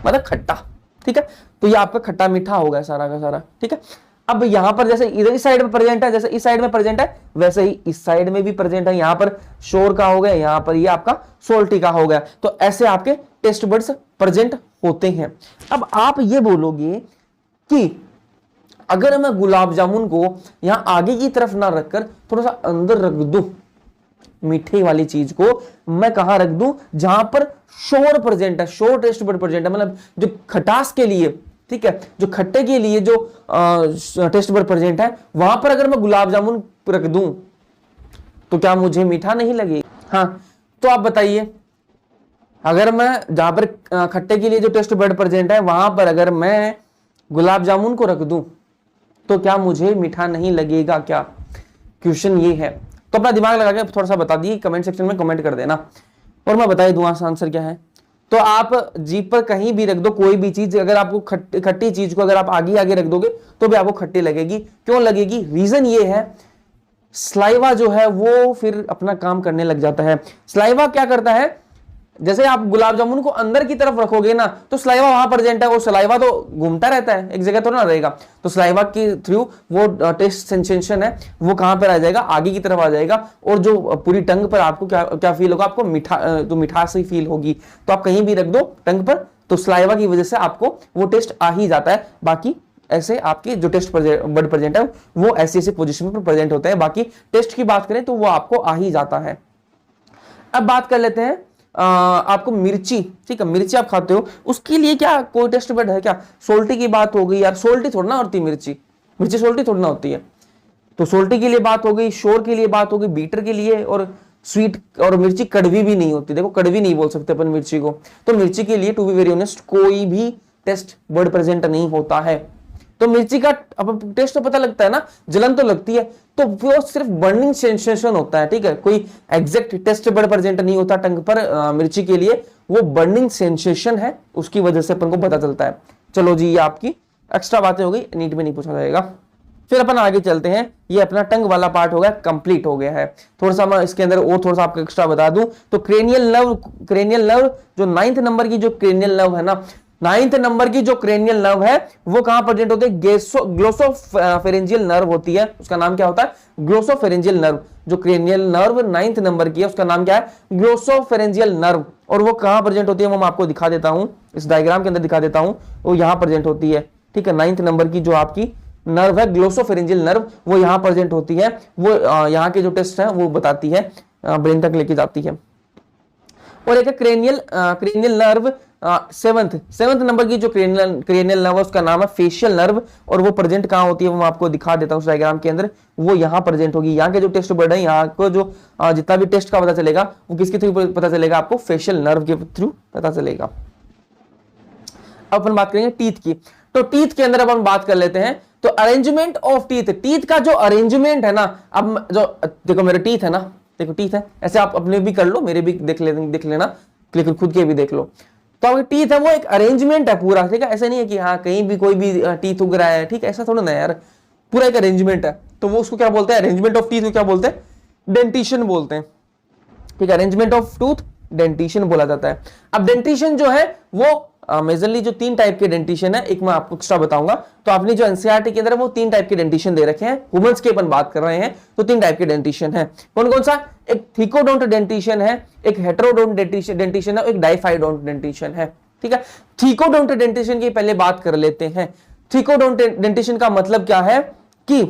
[SPEAKER 1] मतलब खट्टा। ठीक है, तो ये आपका खट्टा मीठा होगा सारा का सारा। ठीक है, अब यहां पर जैसे इधर इस साइड में प्रेजेंट है, जैसे इस साइड में प्रेजेंट है, वैसे ही इस साइड में भी प्रेजेंट है। यहां पर शोर का हो गया, यहां पर ये आपका सोल्टी का हो गया। तो ऐसे आपके टेस्ट बड्स प्रेजेंट होते हैं। अब आप ये बोलोगे कि अगर मैं गुलाब जामुन को यहां आगे की तरफ ना रखकर थोड़ा सा अंदर रख दूं, मीठे वाली चीज को मैं कहां रख दूं, जहां पर शोर प्रेजेंट है, शोर टेस्ट बड प्रेजेंट है, मतलब जो खटास के लिए, ठीक है, जो खट्टे के लिए जो टेस्ट बड प्रेजेंट है, वहां पर अगर मैं गुलाब जामुन रख दूं तो क्या मुझे मीठा नहीं लगेगा? हाँ, तो आप बताइए, अगर मैं जहां पर खट्टे के लिए जो टेस्ट बड प्रेजेंट है वहां पर अगर मैं गुलाब जामुन को रख दूं तो क्या मुझे मीठा नहीं लगेगा? क्या क्वेश्चन ये है। तो अपना दिमाग लगा के थोड़ा सा बता दिए, कमेंट सेक्शन में कमेंट कर देना और मैं बता दूंगा आंसर क्या है। तो आप जीभ पर कहीं भी रख दो कोई भी चीज, अगर आपको खट्टी चीज को अगर आप आगे आगे रख दोगे तो भी आपको खट्टी लगेगी। क्यों लगेगी? रीजन ये है, स्लाइवा जो है वो फिर अपना काम करने लग जाता है। स्लाइवा क्या करता है, जैसे आप गुलाब जामुन को अंदर की तरफ रखोगे ना तो स्लाइवा वहां प्रेजेंट है, वो स्लाइवा तो घूमता रहता है, एक जगह तो ना रहेगा। तो स्लाइवा के थ्रू वो टेस्ट सेंसेशन है वो कहां पर आ जाएगा? आगे की तरफ आ जाएगा। और जो पूरी टंग पर आपको क्या फील होगा? आपको तो मिठास ही फील होगी। तो आप कहीं भी रख दो टंग पर तो स्लाइवा की वजह से आपको वो टेस्ट आ ही जाता है। बाकी ऐसे आपके जो टेस्ट बड प्रेजेंट है वो ऐसी ऐसी पोजीशन पर प्रेजेंट होते हैं। बाकी टेस्ट की बात करें तो वो आपको आ ही जाता है। अब बात कर लेते हैं आपको मिर्ची, ठीक है, मिर्ची आप खाते हो, उसके लिए क्या कोई टेस्ट बड है क्या? सोल्टी की बात हो गई यार, सोल्टी थोड़ा ना होती मिर्ची, मिर्ची सोल्टी थोड़ी ना होती है। तो सोल्टी के लिए बात हो गई, शोर के लिए बात हो गई, बीटर के लिए, और स्वीट, और मिर्ची कड़वी भी नहीं होती। देखो कड़वी नहीं बोल सकते अपन मिर्ची को। तो मिर्ची के लिए टू बी वेरी ऑनेस्ट कोई भी टेस्ट बड प्रेजेंट नहीं होता है। तो मिर्ची का अब टेस्ट तो पता लगता है ना, जलन तो लगती है, तो वो सिर्फ बर्निंग सेंसेशन होता है, ठीक है, कोई एग्जैक्ट टेस्ट बड प्रेजेंट नहीं होता टंग पर मिर्ची के लिए, वो बर्निंग सेंसेशन है, उसकी वजह से अपन को पता चलता है। चलो जी, ये आपकी एक्स्ट्रा बातें हो गई, नीट में नहीं पूछा जाएगा। फिर अपन आगे चलते हैं, ये अपना टंग वाला पार्ट हो गया, कंप्लीट हो गया है। थोड़ा सा मैं इसके अंदर और थोड़ा सा आपको एक्स्ट्रा बता दूं तो क्रेनियल नर्व जो 9th नंबर की जो क्रेनियल नर्व है ना, 9th नंबर की जो क्रेनियल नर्व है वो कहां प्रेजेंट होती है? ग्लोसोफेरेंजियल नर्व होती है, उसका नाम क्या होता है? Glossopharyngeal nerve. जो क्रेनियल नर्व 9th नंबर की है उसका नाम क्या है? Glossopharyngeal nerve. और वो कहां प्रेजेंट होती है वो मैं आपको दिखा देता हूं, इस डायग्राम के अंदर दिखा देता हूं, वो यहां प्रेजेंट होती है, ठीक है। 9th नंबर की जो आपकी नर्व है ग्लोसोफेरेंजियल नर्व, वो यहां प्रेजेंट होती है, वो यहां के जो टेस्ट है वो बताती है, ब्रेन तक लेके जाती है। और एक क्रेनियल नर्व 7th नंबर की जो क्रेनियल नर्व है उसका नाम है फेशियल नर्व, और वो प्रेजेंट कहां होती है वो मैं आपको दिखा देता हूं उस डायग्राम के अंदर, वो यहां प्रेजेंट होगी। यहाँ के जो टेस्ट बर्ड है, यहाँ को जो जितना भी टेस्ट का पता चलेगा वो किसके थ्रू पता चलेगा? आपको फेशियल नर्व के थ्रू पता चलेगा। अब अपन बात करेंगे टीथ की। तो टीथ के अंदर अब हम बात कर लेते हैं, तो अरेंजमेंट ऑफ टीथ, टीथ का जो अरेंजमेंट है ना, अब जो देखो मेरे टीथ है ना, देखो टीथ है, ऐसे आप अपने भी कर लो, मेरे भी देख लेना, लेकिन खुद के भी देख लो। तो आपकी टीथ है वो एक अरेंजमेंट है पूरा, ठीक है, ऐसे नहीं है कि हाँ कहीं भी कोई भी टीथ उग रहा है, ठीक है, ऐसा थोड़ा ना यार, पूरा एक अरेंजमेंट है। तो वो उसको क्या बोलते हैं? अरेंजमेंट ऑफ टीथ को क्या बोलते हैं? डेंटिशन बोलते हैं, ठीक है। अरेंजमेंट ऑफ टूथ डेंटिशन बोला जाता है। अब डेंटिशन जो है वो मेजरली जो 3 टाइप के डेंटिशन है, एक मैं आपको एक्स्ट्रा बताऊंगा। तो आपने जो एनसीईआरटी के अंदर है वो 3 टाइप के डेंटिशन दे रखे हैं, वुमेन्स की अपन बात कर रहे हैं, तो 3 टाइप के डेंटिशन है। कौन कौन सा? एक थिकोडोंट डेंटिशन है, एक हेटेरोडोंट डेंटिशन है, एक डाइफाइडोंट डेंटिशन है, ठीक है। थिकोडोंट डेंटिशन की पहले बात कर लेते हैं। थिकोडोंट डेंटिशन का मतलब क्या है कि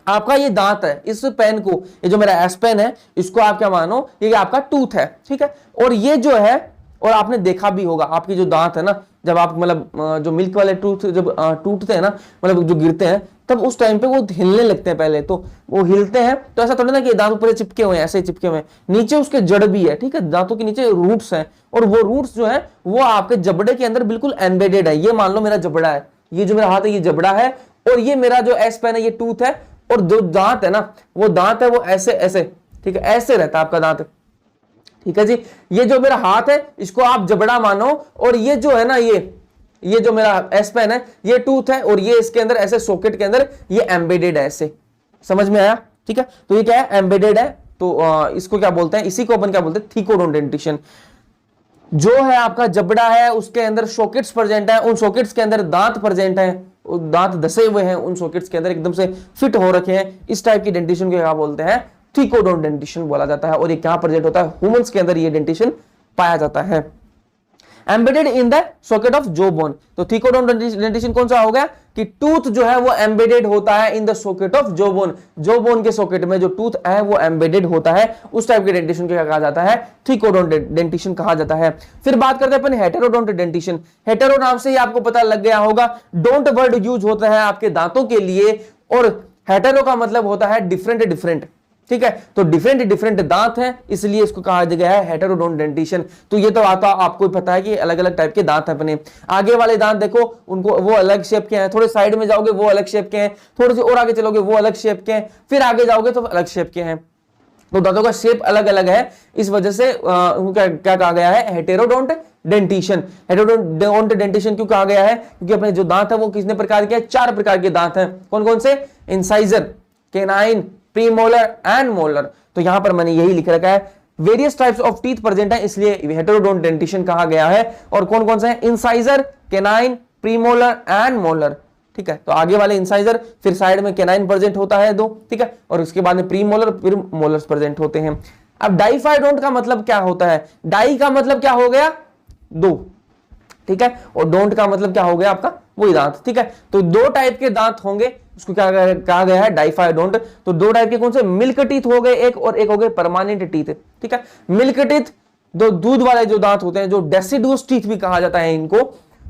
[SPEAKER 1] आपका ये दांत है, इस पेन को, ये जो मेरा एस पेन है, इसको आप क्या मानो, ये आपका टूथ है, ठीक है। और ये जो है, और आपने देखा भी होगा आपकी जो दांत है ना, जब आप मतलब जो मिल्क वाले टूथ जब टूटते हैं ना, मतलब जो गिरते हैं, तब उस टाइम पे वो हिलने लगते हैं। पहले तो वो हिलते हैं, तो ऐसा थोड़ा ना कि दांत ऊपर चिपके हुए हैं, ऐसे चिपके हुए हैं, नीचे उसके जड़ भी है, ठीक है, दांतों के नीचे रूट्स हैं, और वो रूट्स जो है वो आपके जबड़े के अंदर बिल्कुल एम्बेडेड है। ये मान लो मेरा जबड़ा है, ये जो मेरा हाथ है ये जबड़ा है, और ये मेरा जो एस पेन है ये टूथ है, और जो दांत है ना, वो दांत है वो ऐसे ऐसे, ठीक है, ऐसे रहता है आपका दांत, ठीक है जी। ये जो मेरा हाथ है इसको आप जबड़ा मानो, और ये जो है ना, ये जो मेरा एस पेन है ये टूथ है, और ये इसके अंदर ऐसे सॉकेट के अंदर ये एम्बेडेड है, ऐसे, समझ में आया? ठीक है, तो ये क्या है? एम्बेडेड है। तो इसको क्या बोलते हैं? इसी को अपन क्या बोलते हैं? थिकोडोंट डेंटिशन। जो है आपका जबड़ा है उसके अंदर सॉकेट्स प्रेजेंट है, उन सॉकेट्स के अंदर दांत प्रेजेंट है, दांत धसे हुए हैं उन सॉकेट्स के अंदर, एकदम से फिट हो रखे हैं, इस टाइप की डेंटिशन को क्या बोलते हैं, थिकोडोंट डेंटिशन बोला जाता है। और ये क्या प्रेजेंट होता है, ह्यूमंस के अंदर ये डेंटिशन पाया जाता है। Embedded in the socket of जो बोन, तो थिकोडोंट डेंटिशन कौन सा हो गया कि टूथ जो है वो एम्बेडेड होता है इन द सॉकेट ऑफ जो बोन, जो बोन के सॉकेट में जो टूथ है वो एम्बेडेड होता है, उस टाइप के डेंटिशन को क्या कहा जाता है, थिकोडोंट डेंटिशन कहा जाता है। फिर बात करते हैं अपन हेटेरोडोंट डेंटिशन। हेटेरो नाम से ही आपको पता लग गया होगा, डोंट वर्ड यूज होता है आपके दांतों के लिए, और हेटेरो का मतलब होता है डिफरेंट डिफरेंट, ठीक है। तो डिफरेंट डिफरेंट दांत हैं, इसलिए इसको कहा गया है हेटेरोडोंट डेंटिशन। तो ये तो आता आपको पता है कि अलग अलग टाइप के दांत हैं अपने। आगे वाले दांत देखो, उनको वो अलग शेप के हैं, थोड़े साइड में जाओगे वो अलग शेप के हैं, थोड़े से और आगे चलोगे वो अलग शेप के हैं, फिर आगे जाओगे तो अलग शेप के हैं। तो दांतों का शेप अलग अलग है, इस वजह से क्या कहा गया है, हेटेरोडोंट डेंटिशन। हेटेरोडोंट डेंटिशन क्यों कहा गया है, क्योंकि अपने जो दांत है वो कितने प्रकार के हैं, 4 प्रकार के दांत हैं। कौन कौन से, incisor, canine, premolar and molar. तो यहां पर मैंने यही लिख रखा है, various types of teeth present है, इसलिए हेटेरोडोंट डेंटिशन कहा गया है। और कौन कौन से हैं, incisor, canine, premolar and molar, ठीक है। तो आगे वाले इंसाइजर, फिर साइड में केनाइन प्रेजेंट होता है 2, ठीक है, और उसके बाद में प्रीमोलर, फिर मोलर्स प्रेजेंट होते हैं। अब डाइफाइडोंट का मतलब क्या होता है, डाई का मतलब क्या हो गया, 2, ठीक है, और डोंट का मतलब क्या हो गया आपका, वही दांत, ठीक है। तो 2 टाइप के दांत होंगे, उसको क्या कहा गया है, डाइफाइडोंट। तो 2 टाइप के कौन से, मिल्क टीथ हो गए एक, और एक हो गए परमानेंट टीथ, ठीक है। मिल्क टीथ, दो दूध वाले जो दांत होते हैं, जो डेसिडुअस टीथ भी कहा जाता है इनको,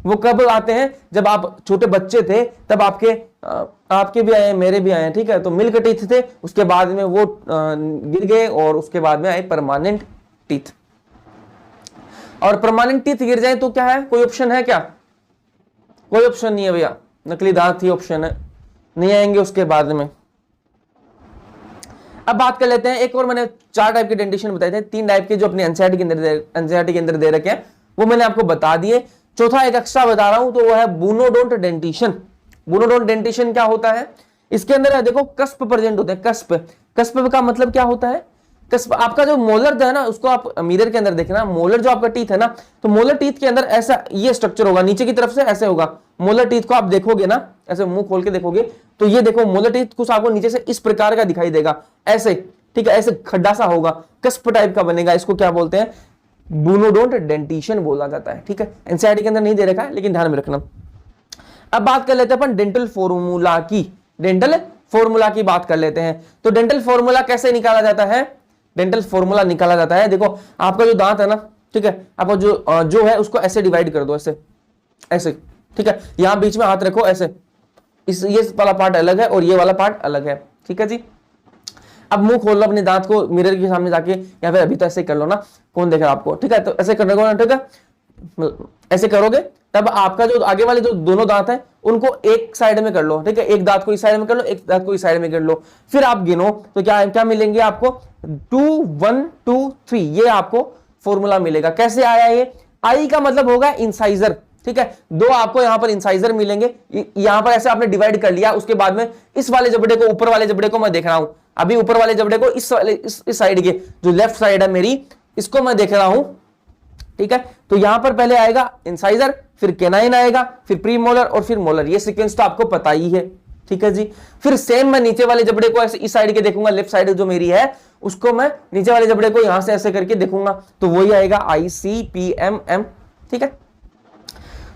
[SPEAKER 1] वो कब आते हैं, जब आप छोटे बच्चे थे तब आपके भी आए, मेरे भी आए, ठीक है। तो मिल्क टीथ थे, उसके बाद में वो गिर गए, और उसके बाद में आए परमानेंट टीथ। और परमानेंट टीथ गिर जाए तो क्या है, कोई ऑप्शन है क्या, कोई ऑप्शन नहीं है भैया, नकली दांत ही ऑप्शन है, नहीं आएंगे उसके बाद में। अब बात कर लेते हैं, एक और मैंने 4 टाइप के डेंटिशन बताए थे, 3 टाइप के जो अपने एनसीईआरटी के अंदर दे रखे हैं, वो मैंने आपको बता दिए। चौथा एक एक्स्ट्रा बता रहा हूं, तो वो है बूनोडोंट डेंटिशन। बूनोडोंट डेंटिशन क्या होता है, इसके अंदर है देखो कस्प प्रेजेंट होते हैं, कस्प। कस्प का मतलब क्या होता है, कस्प आपका जो मोलर है ना, उसको आप मिरर के अंदर देखना, मोलर जो आपका टीथ है ना, तो मोलर टीथ के अंदर ऐसा ये स्ट्रक्चर होगा, नीचे की तरफ से ऐसे होगा। मोलर टीथ को आप देखोगे ना, ऐसे मुंह खोल के देखोगे, तो ये देखो मोलर टीथ कुछ आपको नीचे से इस प्रकार का दिखाई देगा, ऐसे, ठीक है, ऐसे खड्डा सा होगा, कस्प टाइप का बनेगा, इसको क्या बोलते हैं, बूनोडोंट डेंटिशन बोला जाता है, ठीक है। एनसीईआरटी के अंदर नहीं दे रखा है, लेकिन ध्यान में रखना। अब बात कर लेते हैं अपन डेंटल फॉर्मूला की, डेंटल फॉर्मूला की बात कर लेते हैं। तो डेंटल फॉर्मूला कैसे निकाला जाता है, डेंटल फॉर्मूला निकाला जाता है, देखो आपका जो दांत है ना, ठीक है, आपका जो है उसको ऐसे डिवाइड कर दो, ऐसे ऐसे, ठीक है, यहां बीच में हाथ रखो ऐसे, ये वाला पार्ट अलग है और ये वाला पार्ट अलग है, ठीक है जी। अब मुंह खोल लो अपने दांत को मिरर के सामने जाके, या फिर अभी तो ऐसे कर लो ना, कौन देख रहा है आपको, ठीक है। तो ऐसे करने को ना, ठीक है, ऐसे करोगे तब आपका जो आगे वाले जो दोनों दांत हैं उनको एक साइड में कर लो, ठीक है, एक दांत को इस साइड में कर लो, एक दांत को इस साइड में कर लो, फिर आप गिनो तो क्या क्या मिलेंगे आपको, 2 1 2 3, ये आपको फॉर्मूला मिलेगा। कैसे आया ये, आई का मतलब होगा इंसाइजर, ठीक है, 2 आपको यहां पर इंसाइजर मिलेंगे, यहां पर ऐसे आपने डिवाइड कर लिया, उसके बाद में इस वाले जबड़े को, ऊपर वाले जबड़े को मैं देख रहा हूं, अभी ऊपर वाले जबड़े को इस साइड के जो लेफ्ट साइड है मेरी, इसको मैं देख रहा हूं, ठीक है। तो यहां पर पहले आएगा इंसाइजर, फिर केनाइन आएगा, फिर प्रीमोलर और फिर मोलर, ये सीक्वेंस तो आपको पता ही है, ठीक है जी। फिर सेम मैं नीचे वाले जबड़े को ऐसे इस साइड के देखूंगा, लेफ्ट साइड जो मेरी है उसको मैं नीचे वाले जबड़े को यहां से ऐसे करके देखूंगा, तो वही आएगा ICPMM, ठीक है।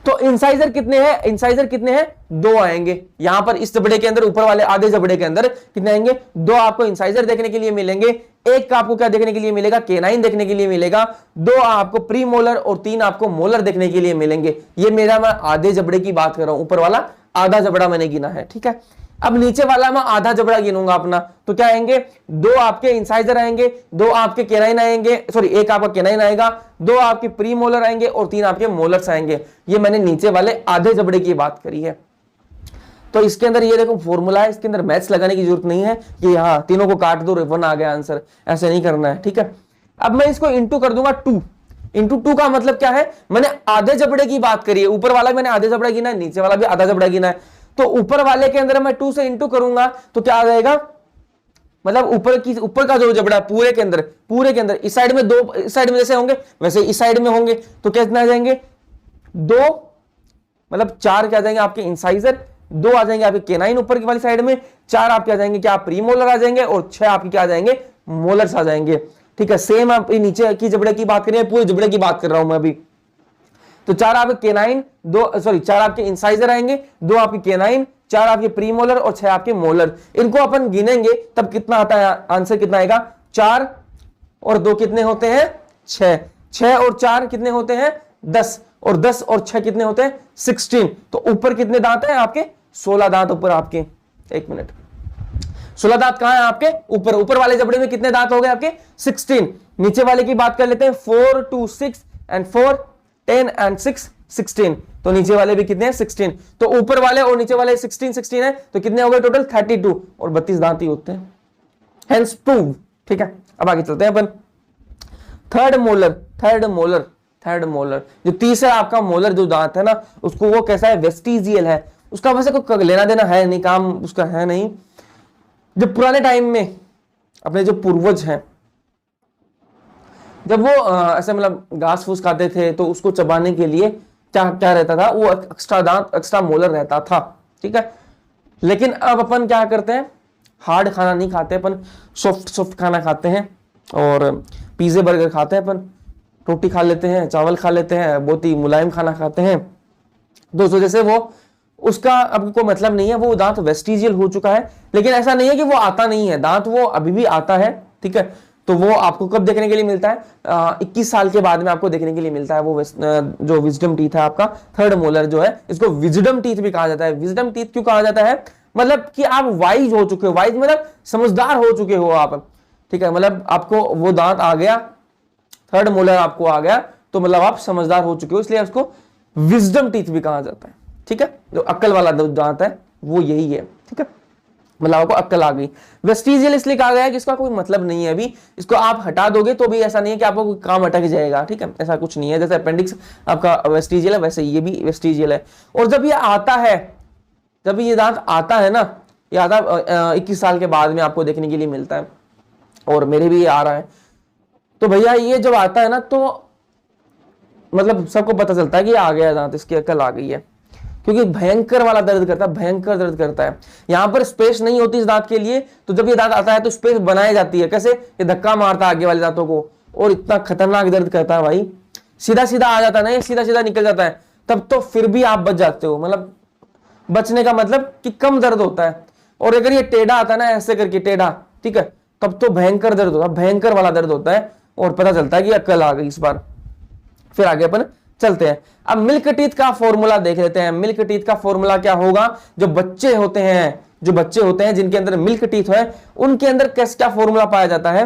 [SPEAKER 1] तो इंसाइजर कितने हैं, इंसाइजर कितने हैं, 2 आएंगे यहां पर इस जबड़े के अंदर, ऊपर वाले आधे जबड़े के अंदर कितने आएंगे, 2 आपको इंसाइजर देखने के लिए मिलेंगे, एक का आपको क्या देखने के लिए मिलेगा, केनाइन देखने के लिए मिलेगा, 2 आपको प्रीमोलर और 3 आपको मोलर देखने के लिए मिलेंगे। ये मेरा मैं आधे जबड़े की बात कर रहा हूं, ऊपर वाला आधा जबड़ा मैंने गिना है, ठीक है। अब नीचे वाला मैं आधा जबड़ा गिनूंगा अपना, तो क्या आएंगे, 2 आपके इंसाइजर आएंगे, 2 आपके केनाइन आएंगे, सॉरी 1 आपका केनाइन आएगा, 2 आपके प्रीमोलर आएंगे और 3 आपके मोलर्स आएंगे। ये मैंने नीचे वाले आधे जबड़े की बात करी है। तो इसके अंदर ये देखो फॉर्मूला है, इसके अंदर मैथ्स लगाने की जरूरत नहीं है कि हाँ तीनों को काट दो 1 आ गया आंसर, ऐसे नहीं करना है, ठीक है। अब मैं इसको इंटू कर दूंगा 2, इंटू 2 का मतलब क्या है, मैंने आधे जबड़े की बात करी है, ऊपर वाला मैंने आधे जबड़ा गिना है, नीचे वाला भी आधा जबड़ा गिना है, तो ऊपर वाले के अंदर मैं 2 से इंटू करूंगा तो क्या आ जाएगा, मतलब ऊपर का जो जबड़ा पूरे के अंदर इस साइड में 2, इस साइड में जैसे होंगे वैसे इस साइड में होंगे, तो कितना आ जाएंगे 2, मतलब 4 क्या आ जाएंगे आपके इंसाइजर, 2 आ जाएंगे आपके केनाइन ऊपर की वाली साइड में, 4 आपके आ जाएंगे क्या प्रीमोलर आ जाएंगे, और 6 आपके क्या आ जाएंगे मोलर्स आ जाएंगे। ठीक है, सेम आप नीचे की जबड़े की बात करें, पूरे जबड़े की बात कर रहा हूं मैं अभी। तो 4 आपके केनाइन, 4 आपके इंसाइजर आएंगे, 2 आपके केनाइन, 4 आपके प्रीमोलर और 6 आपके मोलर। इनको अपन गिनेंगे तब कितना आता है, आंसर कितना आएगा, 4 और 2 कितने होते हैं 6, 6 और 4 कितने होते हैं 10, और 10 और 6 कितने होते हैं 16। तो ऊपर कितने दांत हैं आपके 16 दांत ऊपर आपके, एक मिनट, 16 दांत कहां है आपके ऊपर, ऊपर वाले जबड़े में कितने दांत हो गए आपके 16। नीचे वाले की बात कर लेते हैं, 4 2 6 एंड 4 10 एंड 6 16। तो नीचे वाले भी कितने हैं 16। तो ऊपर वाले और नीचे वाले 16 16 है, तो कितने हो गए टोटल 32, और 32 दांत ही होते हैं, हेंस प्रूव। ठीक है, अब आगे चलते हैं अपन। थर्ड मोलर जो तीसरा आपका मोलर जो दांत है ना, उसको वो कैसा है वेस्टिजियल है, उसका वैसे कोई लेना देना है नहीं, काम उसका है नहीं। जब पुराने टाइम में अपने जो पूर्वज हैं, जब वो ऐसे मतलब घास फूस खाते थे, तो उसको चबाने के लिए क्या क्या रहता था, वो एक्स्ट्रा दांत, एक्स्ट्रा मोलर रहता था। ठीक है, लेकिन अब अपन क्या करते हैं, हार्ड खाना नहीं खाते अपन, सॉफ्ट खाना खाते हैं, और पिज्जे बर्गर खाते हैं अपन, रोटी खा लेते हैं, चावल खा लेते हैं, बहुत ही मुलायम खाना खाते हैं। दोस्तों जैसे वो उसका अब कोई मतलब नहीं है, वो दांत वेस्टिजियल हो चुका है। लेकिन ऐसा नहीं है कि वो आता नहीं है, दांत वो अभी भी आता है। ठीक है, तो वो आपको कब देखने के लिए मिलता है, 21 साल के बाद में आपको देखने के लिए मिलता है। वो जो विजडम टीथ है आपका, थर्ड मोलर जो है, इसको विजडम टीथ भी कहा जाता है। विजडम टीथ क्यों कहा जाता है, मतलब कि आप वाइज हो चुके हो, वाइज मतलब समझदार हो चुके हो आप। ठीक है, मतलब आपको वो दांत आ गया, थर्ड मोलर आपको आ गया, तो मतलब आप समझदार हो चुके हो, इसलिए उसको विजडम टीथ भी कहा जाता है। ठीक है, जो अक्ल वाला दांत है वो यही है। ठीक है, मतलब आपको अक्ल आ गई। वेस्टिजियल इसलिए कहा गया है कि इसका कोई मतलब नहीं है अभी, इसको आप हटा दोगे तो भी ऐसा नहीं है कि आपको कोई काम अटक जाएगा। ठीक है, ऐसा कुछ नहीं है, जैसे अपेंडिक्स आपका वेस्टिजियल है, वैसे ये भी वेस्टिजियल है। और जब ये आता है, जब ये दांत आता है ना, ये आता 21 साल के बाद में आपको देखने के लिए मिलता है, और मेरे भी ये आ रहा है। तो भैया ये जब आता है ना, तो मतलब सबको पता चलता है कि ये आ गया दांत, इसकी अकल आ गई है, क्योंकि भयंकर वाला दर्द करता है, भयंकर दर्द करता है। यहां पर स्पेस नहीं होती इस दांत के लिए, तो जब ये दांत आता है तो स्पेस बनाई जाती है। कैसे, ये धक्का मारता है आगे वाले दांतों को, और इतना खतरनाक दर्द करता है भाई। सीधा सीधा आ जाता है ना, ये सीधा सीधा निकल जाता है, तब तो फिर भी आप बच जाते हो, मतलब बचने का मतलब कि कम दर्द होता है। और अगर ये टेढ़ा आता है ना, ऐसे करके टेढ़ा, ठीक है, तब तो भयंकर दर्द होता है, भयंकर वाला दर्द होता है, और पता चलता है कि अकल आ गई इस बार। फिर आगे अपन चलते हैं। अब मिल्क टीथ का फॉर्मूला देख लेते हैं। मिल्क टीथ का फॉर्मूला क्या होगा, जो बच्चे होते हैं जिनके अंदर मिल्क टीथ है, उनके अंदर कैसे क्या फॉर्मूला पाया जाता है।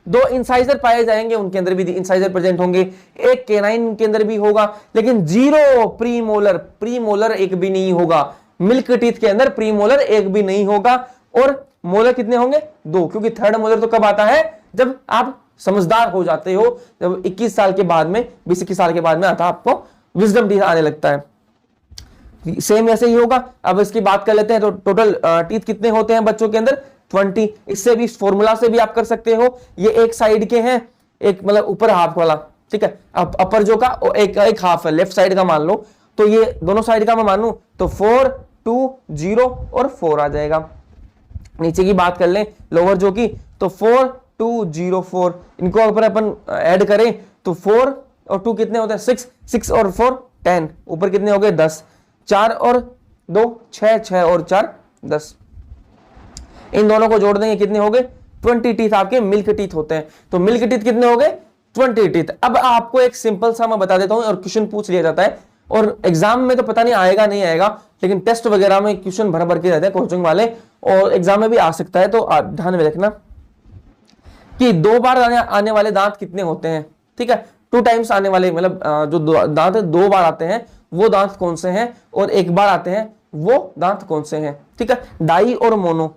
[SPEAKER 1] 2 इंसाइजर पाए जाएंगे, उनके अंदर भी इंसाइजर प्रेजेंट होंगे, एक केनाइन के अंदर भी होगा, लेकिन 0 प्रीमोलर एक भी नहीं होगा। मिल्क टीथ के अंदर प्रीमोलर एक भी नहीं होगा, और मोलर कितने होंगे 2, क्योंकि थर्ड मोलर तो कब आता है, जब आप समझदार हो जाते हो, जब 21 साल के बाद में, 20-21 साल के बाद में आता आपको विजडम टीथ आने लगता है। सेम ऐसे ही होगा। अब इसकी बात कर लेते हैं, तो टोटल टीथ कितने होते हैं बच्चों के अंदर 20। इससे भी, इस फॉर्मूला से भी आप कर सकते हो। ये एक साइड के हैं, एक मतलब ऊपर हाफ वाला, ठीक है, अपर जो का एक हाफ है, लेफ्ट साइड का मान लो, तो ये दोनों साइड का मैं मान लू तो 4 2 0 और 4 आ जाएगा। नीचे की बात कर लें लोअर जो की, तो 4 2 0 4, इनको अगर अपन ऐड करें तो 4 और 2 कितने होते हैं 6, 6 और 4 10, ऊपर कितने हो गए 10, 4 और 2 6, 6 और 4 10, इन दोनों को जोड़ देंगे कितने हो गए 20 टीथ आपके मिल्क टीथ होते हैं। तो मिल्क टीथ कितने हो गए 20 टीथ। अब आपको एक सिंपल सा मैं बता देता हूं, और क्वेश्चन पूछ लिया जाता है, और एग्जाम में तो पता नहीं आएगा नहीं आएगा, लेकिन टेस्ट वगैरह में क्वेश्चन भर भर के रहते हैं कोचिंग वाले, और एग्जाम में भी आ सकता है। तो आप ध्यान में रखना कि 2 बार आने वाले दांत कितने होते हैं। ठीक है, 2 टाइम्स आने वाले, मतलब जो दांत 2 बार आते हैं वो दांत कौन से हैं, और 1 बार आते हैं वो दांत कौन से हैं। ठीक है, डाई और मोनो,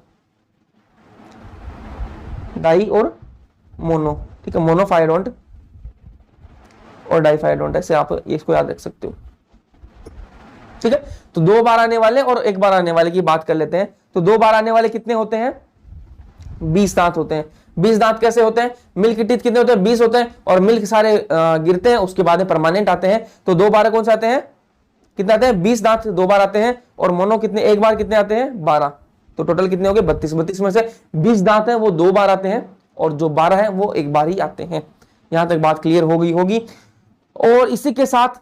[SPEAKER 1] डाई और मोनो, ठीक है, मोनोफाइडोंट और डाइफाइडोंट, ऐसे आप इसको याद रख सकते हो। ठीक है, तो 2 बार आने वाले और 1 बार आने वाले की बात कर लेते हैं। तो 2 बार आने वाले कितने होते हैं 20 दांत होते हैं। 20 दांत कैसे होते हैं, मिल्क टीथ कितने होते हैं 20 होते हैं, और मिल्क सारे गिरते हैं, उसके बाद में परमानेंट आते हैं। तो 2 बार कौन से आते हैं कितने आते हैं 20 दांत 2 बार आते हैं, और मोनो कितने एक बार कितने आते हैं 12, तो टोटल कितने हो गए 32। 32 में से 20 दांत है वो 2 बार आते हैं और जो 12 है वो एक बार ही आते हैं। यहां तक बात क्लियर हो गई होगी। और इसी के साथ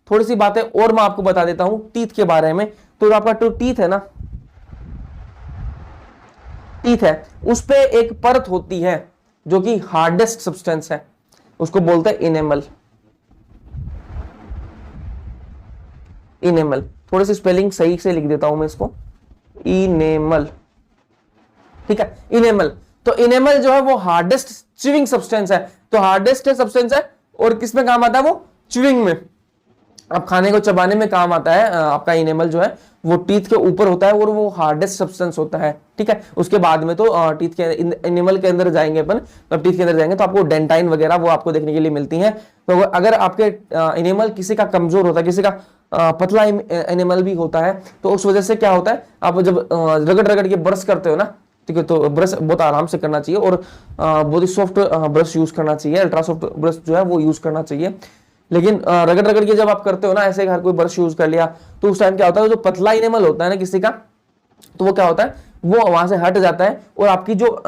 [SPEAKER 1] थोड़ी सी बातें और मैं आपको बता देता हूं टीथ के बारे में। तो आपका जो टीथ है ना, टीथ है उस पे एक परत होती है जो कि हार्डेस्ट सब्सटेंस है, उसको बोलते हैं इनेमल। इनेमल, थोड़ी सी स्पेलिंग सही से लिख देता हूं मैं इसको, इनेमल, ठीक है, इनेमल। तो इनेमल जो है वो हार्डेस्ट च्यूइंग सब्सटेंस है, तो हार्डेस्ट सब्सटेंस है और किस में काम आता है वो च्यूइंग में, अब खाने को चबाने में काम आता है। आपका इनेमल जो है वो टीथ के ऊपर होता है और वो हार्डेस्ट सब्सटेंस होता है, ठीक है। उसके बाद में तो टीथ के इनेमल के अंदर जाएंगे अपन, तो टीथ के अंदर जाएंगे तो आपको डेंटाइन वगैरह वो आपको देखने के लिए मिलती हैं। तो अगर आपके इनेमल किसी का कमजोर होता है, किसी का पतला इनेमल भी होता है, तो उस वजह से क्या होता है, आप जब रगड़ रगड़ के ब्रश करते हो ना, ठीक है, तो ब्रश बहुत आराम से करना चाहिए और बहुत ही सॉफ्ट ब्रश यूज करना चाहिए, अल्ट्रा सॉफ्ट ब्रश जो है वो यूज करना चाहिए। लेकिन रगड़ रगड़ के जब आप करते हो ना, ऐसे हर कोई ब्रश यूज कर लिया, तो उस टाइम क्या होता है, जो पतला इनेमल होता है ना किसी का, तो वो क्या होता है, वो वहां से हट जाता है और आपकी जो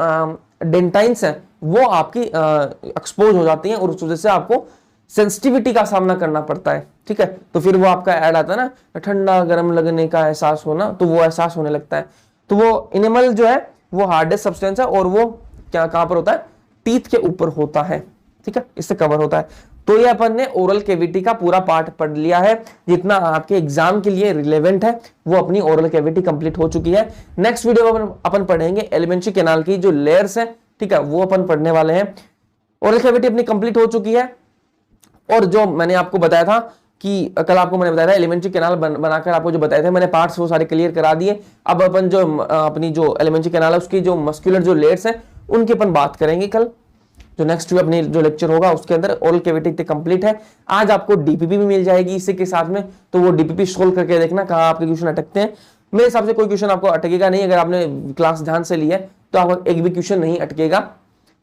[SPEAKER 1] डेंटाइन्स है वो आपकी एक्सपोज हो जाती हैं और उस वजह से आपको सेंसिटिविटी का सामना करना पड़ता है, ठीक है। तो फिर वो आपका ऐड आता है ना, ठंडा गर्म लगने का एहसास होना, तो वो एहसास होने लगता है। तो वो इनेमल जो है वो हार्डेस्ट सब्सटेंस है और वो क्या कहां पर होता है, टीथ के ऊपर होता है, ठीक है, इससे कवर होता है। तो ये अपन ने ओरल कैविटी का पूरा पार्ट पढ़ लिया है, जितना आपके एग्जाम के लिए रिलेवेंट है वो अपनी ओरल कैविटी कंप्लीट हो चुकी है। नेक्स्ट वीडियो में अपन पढ़ेंगे एलिमेंट्री कैनाल की जो लेयर्स है, ठीक है, वो अपन पढ़ने वाले हैं। ओरल कैविटी अपनी कंप्लीट हो चुकी है और जो मैंने आपको बताया था कि कल आपको मैंने बताया था एलिमेंट्री कैनाल बनाकर आपको जो बताए थे मैंने पार्ट्स वो सारे क्लियर करा दिए। अब अपन जो अपनी जो एलिमेंट्री कैनाल है उसकी जो मस्कुलर जो लेयर्स हैं उनकी अपन बात करेंगे कल, जो नेक्स्ट अपनी जो लेक्चर होगा उसके अंदर। ओरल कैविटी कंप्लीट है। आज आपको डीपीपी भी मिल जाएगी इसी के साथ में, तो वो डीपीपी सोल्व करके देखना कहाँ आपके क्वेश्चन अटकते हैं। मेरे हिसाब से कोई क्वेश्चन आपको अटकेगा नहीं, अगर आपने क्लास ध्यान से ली है तो आपका एक भी क्वेश्चन नहीं अटकेगा,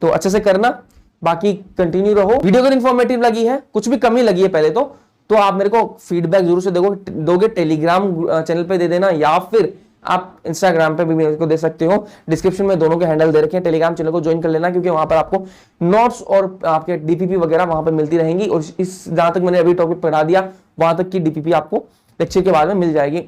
[SPEAKER 1] तो अच्छे से करना। बाकी कंटिन्यू रहो। वीडियो अगर इन्फॉर्मेटिव लगी है, कुछ भी कमी लगी है पहले तो आप मेरे को फीडबैक जरूर से दोगे, टेलीग्राम चैनल पे दे देना या फिर आप इंस्टाग्राम पे भी मेरे को दे सकते हो। डिस्क्रिप्शन में दोनों के हैंडल दे रखे हैं, टेलीग्राम चैनल को ज्वाइन कर लेना क्योंकि वहां पर आपको नोट्स और आपके डीपीपी वगैरह वहां पर मिलती रहेंगी। और इस जहां तक मैंने अभी टॉपिक पढ़ा दिया वहां तक की डीपीपी आपको लेक्चर के बाद में मिल जाएगी,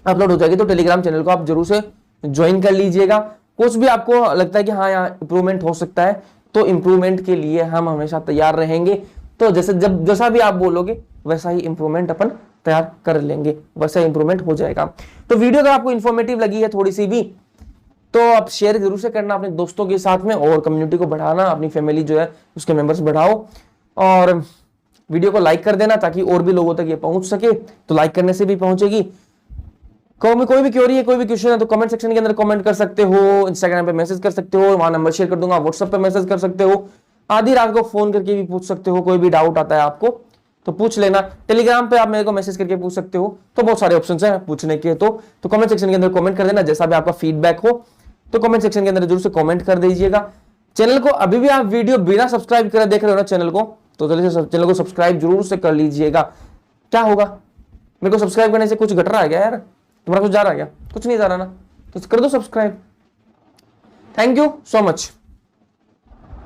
[SPEAKER 1] अपलोड हो जाएगी। तो टेलीग्राम चैनल को आप जरूर से ज्वाइन कर लीजिएगा। कुछ भी आपको लगता है कि हाँ यहाँ इंप्रूवमेंट हो सकता है तो इंप्रूवमेंट के लिए हम हमेशा तैयार रहेंगे। तो जैसा भी आप बोलोगे वैसा ही इंप्रूवमेंट अपन तैयार कर लेंगे, वैसा इंप्रूवमेंट हो जाएगा। तो वीडियो अगर आपको इंफॉर्मेटिव लगी है थोड़ी सी भी तो आप शेयर जरूर से करना अपने दोस्तों के साथ में और कम्युनिटी को बढ़ाना, अपनी फैमिली जो है उसके मेंबर्स बढ़ाओ और वीडियो को लाइक कर देना ताकि और भी लोगों तक ये पहुंच सके। तो लाइक करने से भी पहुंचेगी। कोई भी क्वेरी है, कोई भी क्वेश्चन है तो कमेंट सेक्शन के अंदर कमेंट कर सकते हो, इंस्टाग्राम पे मैसेज कर सकते हो, वहां नंबर शेयर कर दूंगा, व्हाट्सएप पे मैसेज कर सकते हो, आधी रात को फोन करके भी पूछ सकते हो। कोई भी डाउट आता है आपको तो पूछ लेना। टेलीग्राम पे आप मेरे को मैसेज करके पूछ सकते हो, तो बहुत सारे ऑप्शंस हैं पूछने के। तो कमेंट सेक्शन के अंदर कमेंट कर देना, जैसा भी आपका फीडबैक हो तो कमेंट सेक्शन के अंदर जरूर से कमेंट कर दीजिएगा। चैनल को अभी भी आप वीडियो बिना सब्सक्राइब करे देख रहे हो ना चैनल को, तो जल्दी से चैनल को सब्सक्राइब जरूर से कर लीजिएगा। क्या होगा, मेरे को सब्सक्राइब करने से कुछ घट रहा है क्या यार, तुम्हारा कुछ जा रहा है क्या? कुछ नहीं जा रहा ना, तो कर दो subscribe. Thank you so much.